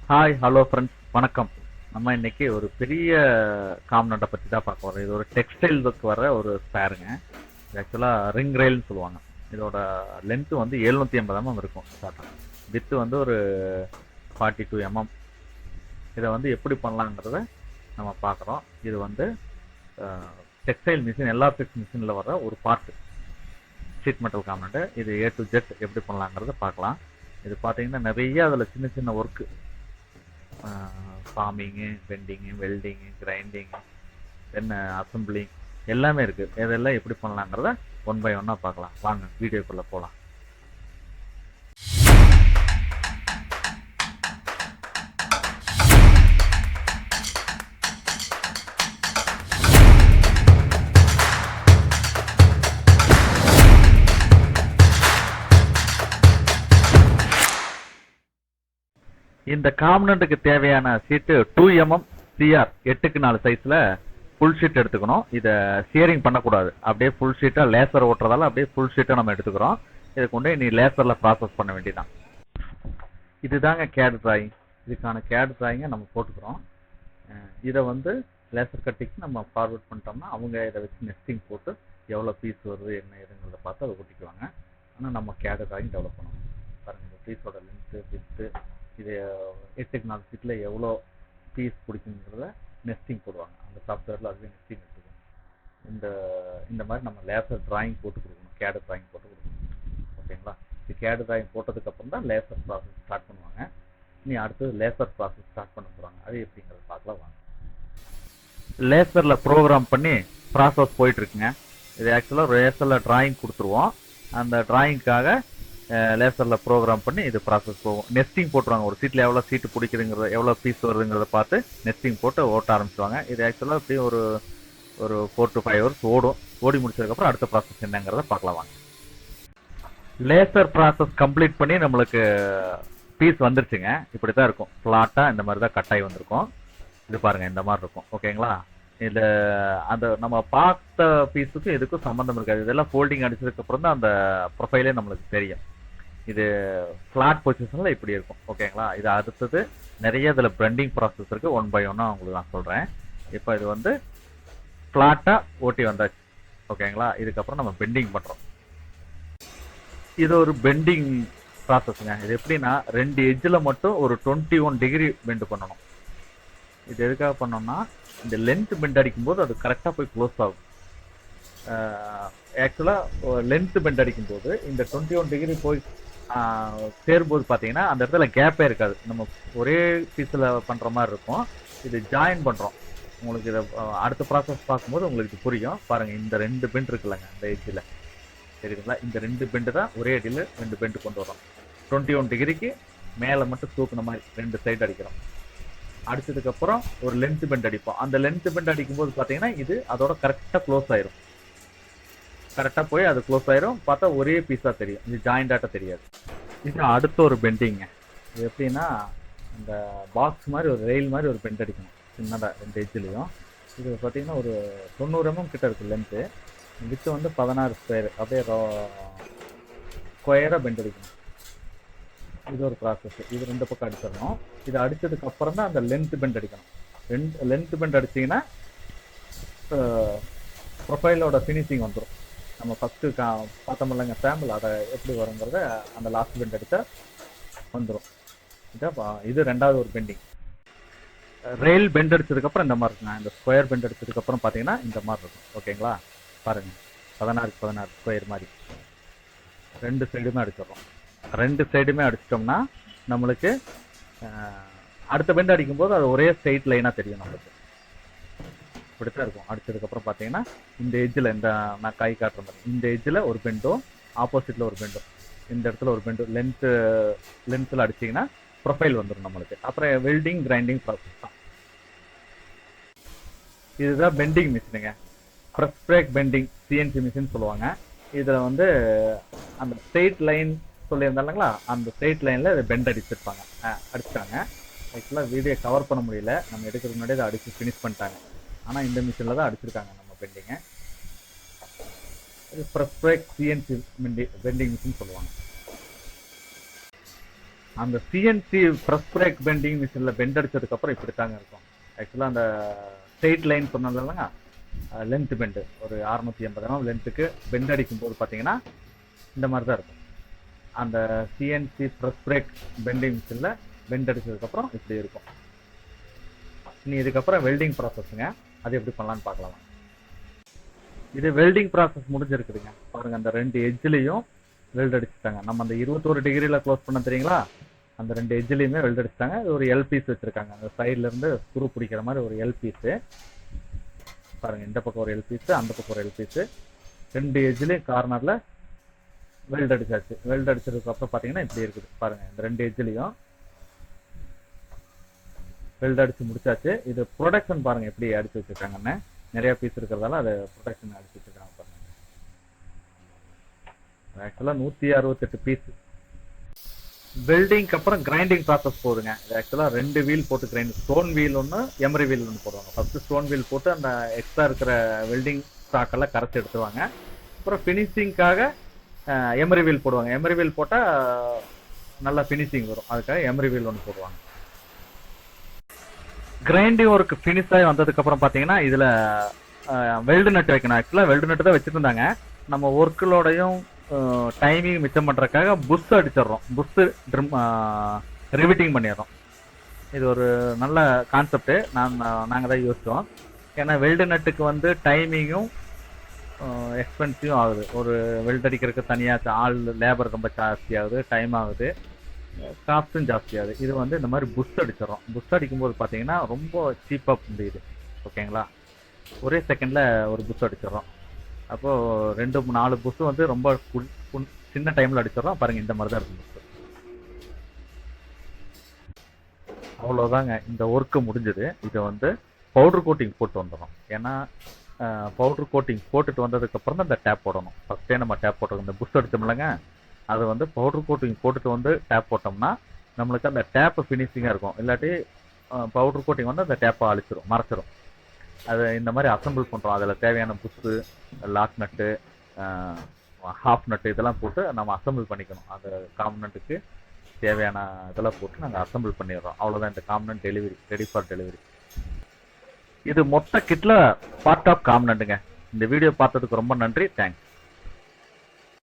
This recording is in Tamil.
ஹாய் ஹலோ ஃப்ரெண்ட்ஸ் வணக்கம். நம்ம இன்னைக்கு ஒரு பெரிய காம்பனண்ட்டை பற்றி தான் பார்க்க வரோம். இது ஒரு டெக்ஸ்டைலுக்கு வர ஒரு ஸ்பேருங்க. இது ஆக்சுவலாக ரிங் ரெயில்னு சொல்லுவாங்க. இதோட லென்த்து வந்து 750 mm இருக்கும் ஸ்டார்ட். வித்து வந்து ஒரு 42 mm. இதை வந்து எப்படி பண்ணலாங்கிறத நம்ம பார்க்குறோம். இது வந்து டெக்ஸ்டைல் மிஷின் எல்ஆர்பிஎக்ஸ் மிஷினில் வர ஒரு பார்ட் ஷீட் மெட்டல் காம்பனண்ட்டு. இது A to Z எப்படி பண்ணலாங்கிறத பார்க்கலாம். இது பார்த்தீங்கன்னா நிறைய அதில் சின்ன சின்ன ஒர்க்கு, ஃபார்மிங்கு, பெண்டிங்கு, வெல்டிங்கு, கிரைண்டிங்கு, தென் அசம்பிளிங் எல்லாமே இருக்குது. இதெல்லாம் எப்படி பண்ணலாங்கிறத ஒன் பை ஒன்னாக பார்க்கலாம். வாங்க வீடியோக்குள்ளே போகலாம். இந்த காம்பனண்ட்டுக்கு தேவையான ஷீட்டு 2 mm CR 8x4 சைஸில் ஃபுல் ஷீட் எடுத்துக்கணும். இதை சியரிங் பண்ணக்கூடாது. அப்படியே ஃபுல் ஷீட்டாக லேசர் ஓட்டுறதால அப்படியே ஃபுல் ஷீட்டை நம்ம எடுத்துக்கிறோம். இதை கொண்டு நீ லேசரில் ப்ராசஸ் பண்ண வேண்டியதான். இதுதாங்க கேட் டிராயிங். இதுக்கான கேட் டிராயிங்கை நம்ம போட்டுக்கிறோம். இதை வந்து லேசர் கட்டிக்கு நம்ம ஃபார்வர்ட் பண்ணிட்டோம்னா அவங்க இதை வச்சு நெஸ்டிங் போட்டு எவ்வளோ பீஸ் வருது என்ன ஏதுங்கிறத பார்த்து அதை ஒட்டிக்குவாங்க. ஆனால் நம்ம கேட் டிராயிங் டெவலப் பண்ணணும். பாருங்கள், இந்த பீஸோட லென்த்து வித்து, இது 8x4 ஷீட்டில் எவ்வளோ பீஸ் பிடிக்குங்கிறத நெஸ்டிங் போடுவாங்க. அந்த சாஃப்ட்வேரில் அதுவே நெஸ்டிங் எடுத்துக்கணும். இந்த மாதிரி நம்ம லேசர் டிராயிங் போட்டு கொடுக்கணும், கேடு டிராயிங் போட்டு கொடுக்கணும். ஓகேங்களா? இது கேடு டிராயிங் போட்டதுக்கப்புறம் தான் லேசர் ப்ராசஸ் ஸ்டார்ட் பண்ணுவாங்க. இனி அடுத்தது லேசர் ப்ராசஸ் ஸ்டார்ட் பண்ண போகிறாங்க. அது எப்படிங்கிறத பார்க்கலாம் வாங்க. லேசரில் ப்ரோக்ராம் பண்ணி ப்ராசஸ் போயிட்டுருக்குங்க. இது ஆக்சுவலாக லேசரில் டிராயிங் கொடுத்துருவோம். அந்த டிராயிங்க்காக லேசரில் ப்ரோக்ராம் பண்ணி இது ப்ராசஸ் போகும். நெஸ்டிங் போட்டுருவாங்க. ஒரு சீட்டில் எவ்வளோ சீட்டு பிடிக்குதுங்கிறத, எவ்வளோ பீஸ் வருதுங்கிறத பார்த்து நெஸ்டிங் போட்டு ஓட்ட ஆரம்பிச்சுவாங்க. இது ஆக்சுவலாக இப்படி ஒரு 4 to 5 hours ஓடும். ஓடி முடிச்சதுக்கப்புறம் அடுத்த ப்ராசஸ் என்னங்கிறத பார்க்கலாம் வாங்க. லேசர் ப்ராசஸ் கம்ப்ளீட் பண்ணி நம்மளுக்கு பீஸ் வந்துருச்சுங்க. இப்படி தான் இருக்கும். ஃப்ளாட்டாக இந்த மாதிரி தான் கட்டாகி வந்திருக்கும். இது பாருங்கள், இந்த மாதிரி இருக்கும். ஓகேங்களா? இதில் அந்த நம்ம பார்த்த பீஸுக்கும் இதுக்கும் சம்மந்தம் இருக்காது. இதெல்லாம் ஃபோல்டிங் அடிச்சதுக்கப்புறம் தான் அந்த ப்ரொஃபைலே நம்மளுக்கு தெரியும். இது ஃப்ளாட் பொசிஷனில் இப்படி இருக்கும். ஓகேங்களா? இது அடுத்தது நிறைய இதில் பெண்டிங் ப்ராசஸ் இருக்குது. ஒன் பை ஒன்னாக உங்களுக்கு நான் சொல்கிறேன். இப்போ இது வந்து ஃப்ளாட்டாக ஓட்டி வந்தாச்சு. ஓகேங்களா? இதுக்கப்புறம் நம்ம பெண்டிங் பண்ணுறோம். இது ஒரு பெண்டிங் ப்ராசஸ்ங்க. இது எப்படின்னா 2 எட்ஜில் மட்டும் ஒரு 21 டிகிரி பெண்டு பண்ணணும். இது எதுக்காக பண்ணோம்னா இந்த லென்த் பெண்ட் அடிக்கும்போது அது கரெக்டாக போய் க்ளோஸ் ஆகும். ஆக்சுவலாக லென்த் பெண்ட் அடிக்கும்போது இந்த 21 டிகிரி போய் சேரும்போது பார்த்தீங்கன்னா அந்த இடத்துல கேப்பே இருக்காது. நம்ம ஒரே பீஸில் பண்ணுற மாதிரி இருக்கும். இது ஜாயின் பண்ணுறோம். உங்களுக்கு இதை அடுத்த ப்ராசஸ் பார்க்கும்போது உங்களுக்கு இது புரியும். பாருங்கள், இந்த 2 பெண்ட் இருக்குல்லங்க இந்த எட்ஜில், தெரியுதுங்களா? இந்த 2 பெண்டு தான் ஒரே அடியில் 2 பெண்டு கொண்டு வரோம். 21 டிகிரிக்கு மேலே மட்டும் தூக்குன மாதிரி 2 சைடு அடிக்கிறோம். அடிச்சதுக்கப்புறம் ஒரு லென்த் பெண்ட் அடிப்போம். அந்த லென்த் பெண்ட் அடிக்கும்போது பார்த்தீங்கன்னா இது அதோட கரெக்டாக க்ளோஸ் ஆயிரும். கரெக்டாக போய் அது க்ளோஸ் ஆயிரும். பார்த்தா ஒரே பீஸாக தெரியும். இது ஜாயிண்டாட்டாக தெரியாது. இது அடுத்த ஒரு பெண்டிங்க. இது எப்படின்னா இந்த பாக்ஸ் மாதிரி ஒரு ரெயில் மாதிரி ஒரு பெண்ட் அடிக்கணும் சின்னதாக 2 எட்ஜ்லையும். இது பார்த்தீங்கன்னா ஒரு 90 mm கிட்ட இருக்குது லென்த்து. வித்து வந்து 16 ஸ்கொயர். அப்படியே ஸ்கொயராக பெண்ட் அடிக்கணும். இது ஒரு ப்ராசஸ். இது 2 பக்கம் அடிச்சிடணும். இது அடித்ததுக்கு அப்புறம் தான் அந்த லென்த் பெண்ட் அடிக்கணும். லென்த் பெண்ட் அடிச்சிங்கன்னா ப்ரொஃபைலோட ஃபினிஷிங் வந்துடும். நம்ம ஃபஸ்ட்டு பார்த்தோம்லங்க சாம்பிள், அதை எப்படி வருங்கிறத அந்த லாஸ்ட் பெண்ட் அடித்தா வந்துடும். இது 2வது ஒரு பெண்டிங். ரெயில் பெண்ட் அடிச்சதுக்கப்புறம் இந்த மாதிரி இருக்குங்க. இந்த ஸ்கொயர் பெண்ட் அடிச்சதுக்கப்புறம் பார்த்தீங்கன்னா இந்த மாதிரி இருக்கும். ஓகேங்களா? பாருங்கள், 16 ஸ்கொயர் மாதிரி 2 சைடுமே அடிச்சிடுறோம். 2 சைடுமே அடிச்சிட்டோம்னா நம்மளுக்கு அடுத்த பெண்ட் அடிக்கும்போது அது ஒரே ஸ்ட்ரெயிட் லைனாக தெரியும் நம்மளுக்கு. இப்படித்தான் இருக்கும். அடிச்சதுக்கப்புறம் பார்த்தீங்கன்னா இந்த எட்ஜில், இந்த நான் கை காட்டுற மாதிரி இந்த எட்ஜில் ஒரு பெண்டும், ஆப்போசிட்டில் ஒரு பெண்டும், இந்த இடத்துல ஒரு பெண்டும் லென்த்தில் அடிச்சிங்கன்னா ப்ரொஃபைல் வந்துடும் நம்மளுக்கு. அப்புறம் வெல்டிங், கிரைண்டிங் ப்ராசஸ் தான். இதுதான் பெண்டிங் மிஷினுங்க. Press brake bending CNC machine சொல்லுவாங்க. இதில் வந்து அந்த ஸ்ட்ரெயிட் லைன் சொல்லியிருந்தாங்களா, அந்த ஸ்ட்ரெயிட் லைனில் இதை பெண்ட் அடிச்சிட்டாங்க. ஆக்சுவலாக வீடியோ கவர் பண்ண முடியல. நம்ம எடுக்கிறதுக்கு முன்னாடி இதை அடித்து ஃபினிஷ் பண்ணிட்டாங்க. ஆனால் இந்த மிஷினில் தான் அடிச்சிருக்காங்க நம்ம பெண்டிங்கை. இது press brake CNC bending machine சொல்லுவாங்க. அந்த சிஎன்சி ப்ரெஸ் பிரேக் பெண்டிங் மிஷினில் பெண்ட் அடிச்சதுக்கு அப்புறம் இப்படி தாங்க இருக்கும். ஆக்சுவலாக அந்த ஸ்ட்ரெயிட் லைன் சொன்னதுலங்க லென்த் பெண்டு ஒரு 680 mm லென்த்துக்கு பெண்ட் அடிக்கும் போது பார்த்தீங்கன்னா இந்த மாதிரி தான் இருக்கும். அந்த சிஎன்சி ப்ரெஸ் பிரேக் பெண்டிங் மிஷினில் பெண்ட் அடிச்சதுக்கப்புறம் இப்படி இருக்கும். இனி இதுக்கப்புறம் வெல்டிங் ப்ராசஸ்ங்க, அது எப்படி பண்ணலான்னு பார்க்கலாம். இது வெல்டிங் ப்ராசஸ் முடிஞ்சிருக்குதுங்க. பாருங்க, அந்த 2 எட்ஜ்லையும் வெல்ட் அடிச்சுட்டாங்க. நம்ம அந்த 21 டிகிரியில் க்ளோஸ் பண்ண தெரியுங்களா, அந்த 2 எட்ஜ்லையுமே வெல்ட் அடிச்சுட்டாங்க. இது ஒரு எல் பீஸ் வச்சிருக்காங்க, அந்த சைட்ல இருந்து ஸ்க்ரூ பிடிக்கிற மாதிரி ஒரு எல் பீஸு. பாருங்க, இந்த பக்கம் ஒரு எல் பீஸு, அந்த பக்கம் ஒரு எல் பீஸு. 2 எட்ஜ்லையும் கார்னரில் வெல்ட் அடிச்சாச்சு. வெல்ட் அடிச்சதுக்கு அப்புறம் பார்த்தீங்கன்னா இப்படி இருக்குது. பாருங்க, இந்த 2 எட்ஜ்லையும் வெல்ட் அடிச்சு முடிச்சாச்சு. இது ப்ரொடக்ஷன் பாருங்க எப்படி அடிச்சு வச்சிருக்காங்கன்னு. நிறைய பீஸ் இருக்கிறதால அது ப்ரொடக்ஷன் அடிச்சு வச்சிருக்காங்க பாருங்க. ஆக்சுவலாக 168 பீஸ். வெல்டிங்க்கு அப்புறம் கிரைண்டிங் ப்ராசஸ் போகுதுங்க. இது ஆக்சுவலாக 2 வீல் போட்டு கிரைண்ட், ஸ்டோன் வீல் ஒன்று, எமரி வீல் ஒன்று போடுவாங்க. ஃபர்ஸ்ட் ஸ்டோன் வீல் போட்டு அந்த எக்ஸ்ட்ரா இருக்கிற வெல்டிங் ஸ்டாக்கெல்லாம் கரைச்சி எடுத்துருவாங்க. அப்புறம் ஃபினிஷிங்காக எமரி வீல் போடுவாங்க. எமரி வீல் போட்டால் நல்லா ஃபினிஷிங் வரும், அதுக்காக எமரி வீல் ஒன்று போடுவாங்க. கிரைண்டிங் ஒர்க் ஃபினிஷ் ஆகி வந்ததுக்கப்புறம் பார்த்தீங்கன்னா இதில் வெல்டு நட்டு வைக்கணும். ஆக்சுவலாக வெல்டு நட்டு தான் வச்சுட்டு இருந்தாங்க. நம்ம ஒர்க்கிலோடையும் டைமிங் மிச்சம் பண்ணுறதுக்காக புஷ் அடிச்சிடுறோம். புஷ் ட்ரிம் ரிவிட்டிங் பண்ணிடுறோம். இது ஒரு நல்ல கான்செப்ட். நாங்கள் தான் யோசித்தோம். ஏன்னா வெல்டு நட்டுக்கு வந்து டைமிங்கும் எக்ஸ்பென்சிவும் ஆகுது. ஒரு வெல்ட் அடிக்கிறதுக்கு தனியாக ஆள் லேபர் ரொம்ப ஜாஸ்தி ஆகுது, டைம் ஆகுது, காஸ்ட்டும் ஜாஸ்தி ஆகுது. இது வந்து இந்த மாதிரி புஷ் அடிச்சிடறோம். புஷ் அடிக்கும்போது பார்த்தீங்கன்னா ரொம்ப சீப்பாக முடியுது. ஓகேங்களா, ஒரே செகண்டில் ஒரு புஷ் அடிச்சிடறோம். அப்போது 2-4 புஷ் வந்து ரொம்ப சின்ன டைமில் அடிச்சிடறோம். பாருங்கள், இந்த மாதிரி தான் இருக்கும் புஷ். அவ்வளோதாங்க, இந்த ஒர்க்கு முடிஞ்சது. இதை வந்து பவுடர் கோட்டிங் போட்டு வந்துடும். ஏன்னா பவுடர் கோட்டிங் போட்டுட்டு வந்ததுக்கப்புறம் தான் இந்த டேப் போடணும். ஃபஸ்ட்டே நம்ம டேப் போட்டோம். இந்த புஷ் அடிச்சோம்லங்க, அது வந்து பவுடர் கோட்டிங் போட்டுட்டு வந்து டேப் போட்டோம்னா நம்மளுக்கு அந்த டேப்பு ஃபினிஷிங்காக இருக்கும். இல்லாட்டி பவுடர் கோட்டிங் வந்து அந்த டேப்பை அழிச்சிடும், மறைச்சிடும். அது இந்த மாதிரி அசம்பிள் பண்ணுறோம். அதில் தேவையான புஷ்ஷு, லாக் நட்டு, ஹாஃப் நட்டு இதெல்லாம் போட்டு நம்ம அசம்பிள் பண்ணிக்கணும். அந்த காம்பனண்ட்டுக்கு தேவையான இதெல்லாம் போட்டு நாங்கள் அசம்பிள் பண்ணிடுறோம். அவ்வளோதான் இந்த component delivery, ready for delivery. இது மொத்த கிட்டில் பார்ட் ஆஃப் காம்பனண்ட்டுங்க. இந்த வீடியோ பார்த்ததுக்கு ரொம்ப நன்றி. தேங்க்ஸ்.